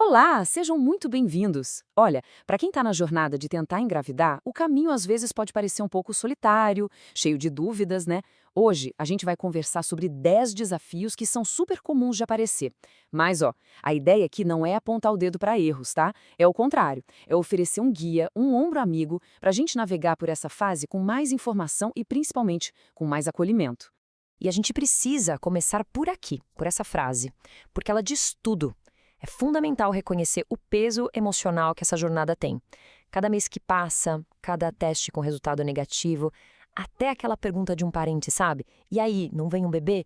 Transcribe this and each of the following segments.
Olá, sejam muito bem-vindos. Olha, para quem está na jornada de tentar engravidar, o caminho às vezes pode parecer um pouco solitário, cheio de dúvidas, né? Hoje a gente vai conversar sobre 10 desafios que são super comuns de aparecer. Mas, ó, a ideia aqui não é apontar o dedo para erros, tá? É o contrário, é oferecer um guia, um ombro amigo, para a gente navegar por essa fase com mais informação e principalmente com mais acolhimento. E a gente precisa começar por aqui, por essa frase, porque ela diz tudo. É fundamental reconhecer o peso emocional que essa jornada tem. Cada mês que passa, cada teste com resultado negativo, até aquela pergunta de um parente, sabe? E aí, não vem um bebê?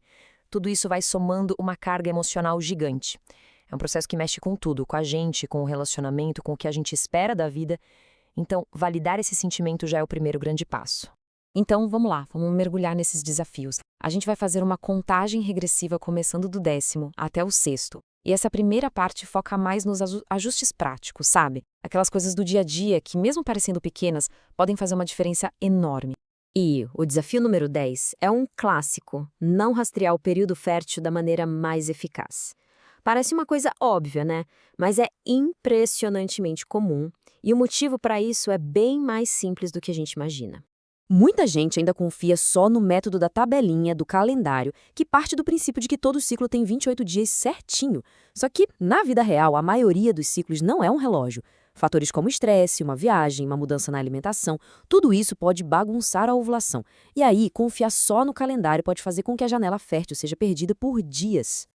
Tudo isso vai somando uma carga emocional gigante. É um processo que mexe com tudo, com a gente, com o relacionamento, com o que a gente espera da vida. Então, validar esse sentimento já é o primeiro grande passo. Então, vamos lá, vamos mergulhar nesses desafios. A gente vai fazer uma contagem regressiva começando do 10º até o 6º. E essa primeira parte foca mais nos ajustes práticos, sabe? Aquelas coisas do dia a dia que, mesmo parecendo pequenas, podem fazer uma diferença enorme. E o desafio número 10 é um clássico: não rastrear o período fértil da maneira mais eficaz. Parece uma coisa óbvia, né? Mas é impressionantemente comum, e o motivo para isso é bem mais simples do que a gente imagina. Muita gente ainda confia só no método da tabelinha, do calendário, que parte do princípio de que todo ciclo tem 28 dias certinho. Só que, na vida real, a maioria dos ciclos não é um relógio. Fatores como estresse, uma viagem, uma mudança na alimentação, tudo isso pode bagunçar a ovulação. E aí, confiar só no calendário pode fazer com que a janela fértil seja perdida por dias.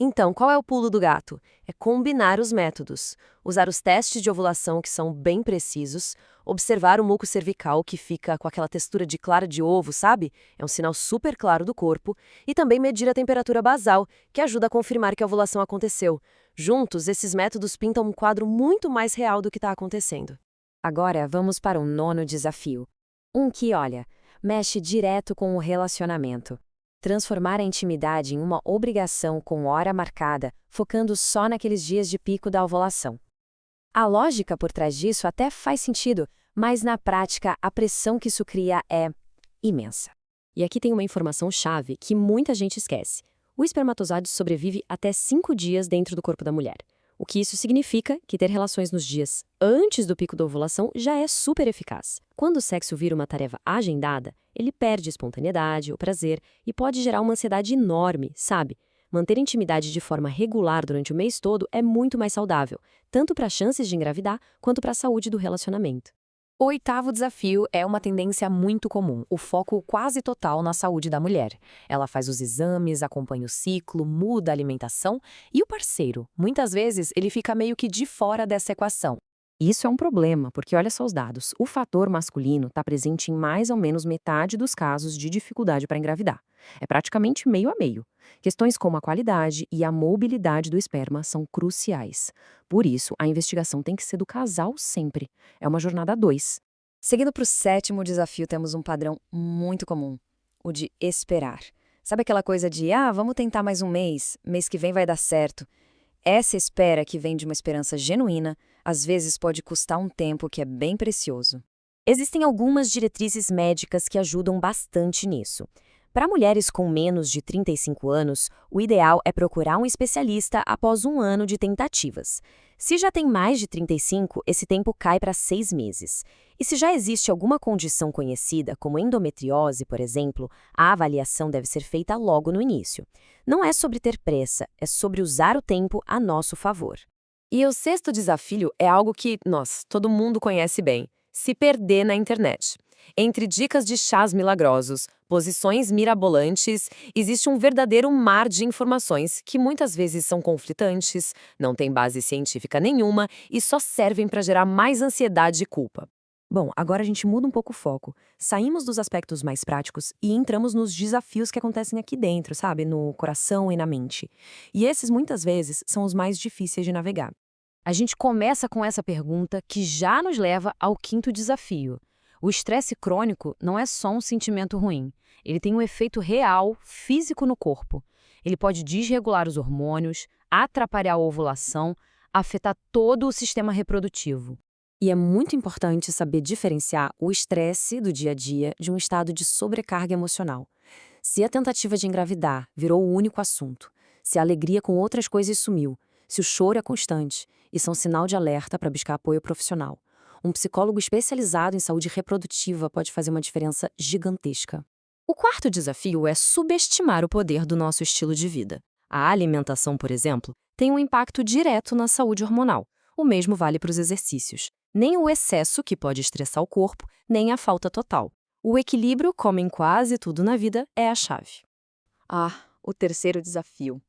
Então, qual é o pulo do gato? É combinar os métodos. Usar os testes de ovulação, que são bem precisos, observar o muco cervical, que fica com aquela textura de clara de ovo, sabe? É um sinal super claro do corpo, e também medir a temperatura basal, que ajuda a confirmar que a ovulação aconteceu. Juntos, esses métodos pintam um quadro muito mais real do que está acontecendo. Agora, vamos para o 9º desafio. Um que, olha, mexe direto com o relacionamento. Transformar a intimidade em uma obrigação com hora marcada, focando só naqueles dias de pico da ovulação. A lógica por trás disso até faz sentido, mas na prática a pressão que isso cria é imensa. E aqui tem uma informação-chave que muita gente esquece. O espermatozoide sobrevive até 5 dias dentro do corpo da mulher. O que isso significa que ter relações nos dias antes do pico da ovulação já é super eficaz. Quando o sexo vira uma tarefa agendada, ele perde a espontaneidade, o prazer e pode gerar uma ansiedade enorme, sabe? Manter intimidade de forma regular durante o mês todo é muito mais saudável, tanto para as chances de engravidar quanto para a saúde do relacionamento. O 8º desafio é uma tendência muito comum, o foco quase total na saúde da mulher. Ela faz os exames, acompanha o ciclo, muda a alimentação e o parceiro, muitas vezes, ele fica meio que de fora dessa equação. Isso é um problema, porque olha só os dados. O fator masculino está presente em mais ou menos metade dos casos de dificuldade para engravidar. É praticamente meio a meio. Questões como a qualidade e a mobilidade do esperma são cruciais. Por isso, a investigação tem que ser do casal sempre. É uma jornada a dois. Seguindo para o 7º desafio, temos um padrão muito comum, o de esperar. Sabe aquela coisa de, vamos tentar mais um mês que vem vai dar certo. Essa espera, que vem de uma esperança genuína, às vezes pode custar um tempo que é bem precioso. Existem algumas diretrizes médicas que ajudam bastante nisso. Para mulheres com menos de 35 anos, o ideal é procurar um especialista após 1 ano de tentativas. Se já tem mais de 35, esse tempo cai para 6 meses. E se já existe alguma condição conhecida, como endometriose, por exemplo, a avaliação deve ser feita logo no início. Não é sobre ter pressa, é sobre usar o tempo a nosso favor. E o 6º desafio é algo que, todo mundo conhece bem: se perder na internet. Entre dicas de chás milagrosos, posições mirabolantes, existe um verdadeiro mar de informações que muitas vezes são conflitantes, não têm base científica nenhuma e só servem para gerar mais ansiedade e culpa. Bom, agora a gente muda um pouco o foco. Saímos dos aspectos mais práticos e entramos nos desafios que acontecem aqui dentro, sabe? No coração e na mente. E esses, muitas vezes, são os mais difíceis de navegar. A gente começa com essa pergunta que já nos leva ao 5º desafio. O estresse crônico não é só um sentimento ruim. Ele tem um efeito real, físico no corpo. Ele pode desregular os hormônios, atrapalhar a ovulação, afetar todo o sistema reprodutivo. E é muito importante saber diferenciar o estresse do dia a dia de um estado de sobrecarga emocional. Se a tentativa de engravidar virou o único assunto, se a alegria com outras coisas sumiu, Se o choro é constante, isso é um sinal de alerta para buscar apoio profissional. Um psicólogo especializado em saúde reprodutiva pode fazer uma diferença gigantesca. O quarto desafio é subestimar o poder do nosso estilo de vida. A alimentação, por exemplo, tem um impacto direto na saúde hormonal. O mesmo vale para os exercícios. Nem o excesso, que pode estressar o corpo, nem a falta total. O equilíbrio, como em quase tudo na vida, é a chave. Ah, o terceiro desafio.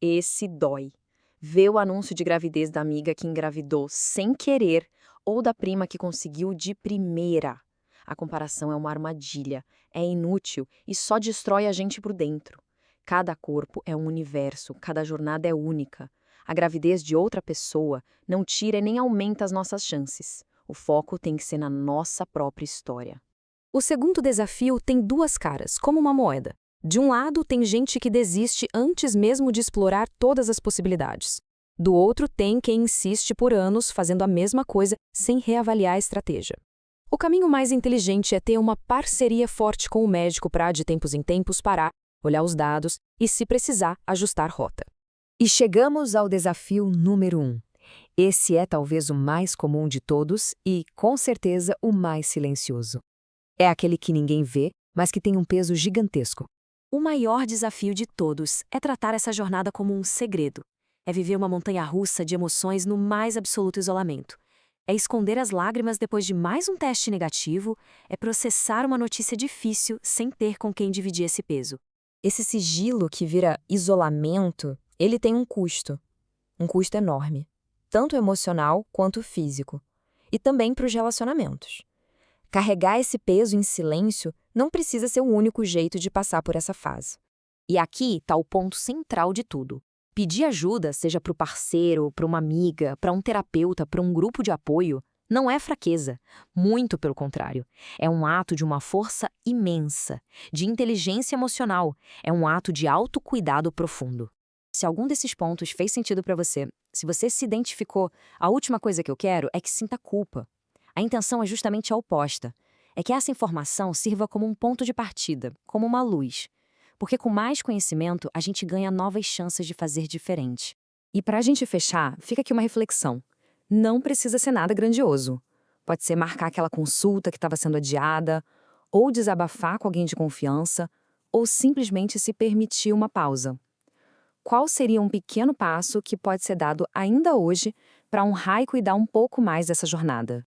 Esse dói. Ver o anúncio de gravidez da amiga que engravidou sem querer ou da prima que conseguiu de primeira. A comparação é uma armadilha, é inútil e só destrói a gente por dentro. Cada corpo é um universo, cada jornada é única. A gravidez de outra pessoa não tira e nem aumenta as nossas chances. O foco tem que ser na nossa própria história. O segundo desafio tem duas caras, como uma moeda. De um lado, tem gente que desiste antes mesmo de explorar todas as possibilidades. Do outro, tem quem insiste por anos fazendo a mesma coisa sem reavaliar a estratégia. O caminho mais inteligente é ter uma parceria forte com o médico para, de tempos em tempos, parar, olhar os dados e, se precisar, ajustar rota. E chegamos ao desafio número 1. Esse é talvez o mais comum de todos e, com certeza, o mais silencioso. É aquele que ninguém vê, mas que tem um peso gigantesco. O maior desafio de todos é tratar essa jornada como um segredo. É viver uma montanha-russa de emoções no mais absoluto isolamento. É esconder as lágrimas depois de mais um teste negativo, é processar uma notícia difícil sem ter com quem dividir esse peso. Esse sigilo que vira isolamento, ele tem um custo enorme, tanto emocional quanto físico, e também para os relacionamentos. Carregar esse peso em silêncio não precisa ser o único jeito de passar por essa fase. E aqui está o ponto central de tudo. Pedir ajuda, seja para o parceiro, para uma amiga, para um terapeuta, para um grupo de apoio, não é fraqueza. Muito pelo contrário. É um ato de uma força imensa, de inteligência emocional. É um ato de autocuidado profundo. Se algum desses pontos fez sentido para você, se você se identificou, a última coisa que eu quero é que sinta culpa. A intenção é justamente a oposta. É que essa informação sirva como um ponto de partida, como uma luz. Porque com mais conhecimento, a gente ganha novas chances de fazer diferente. E para a gente fechar, fica aqui uma reflexão. Não precisa ser nada grandioso. Pode ser marcar aquela consulta que estava sendo adiada, ou desabafar com alguém de confiança, ou simplesmente se permitir uma pausa. Qual seria um pequeno passo que pode ser dado ainda hoje para honrar e cuidar um pouco mais dessa jornada?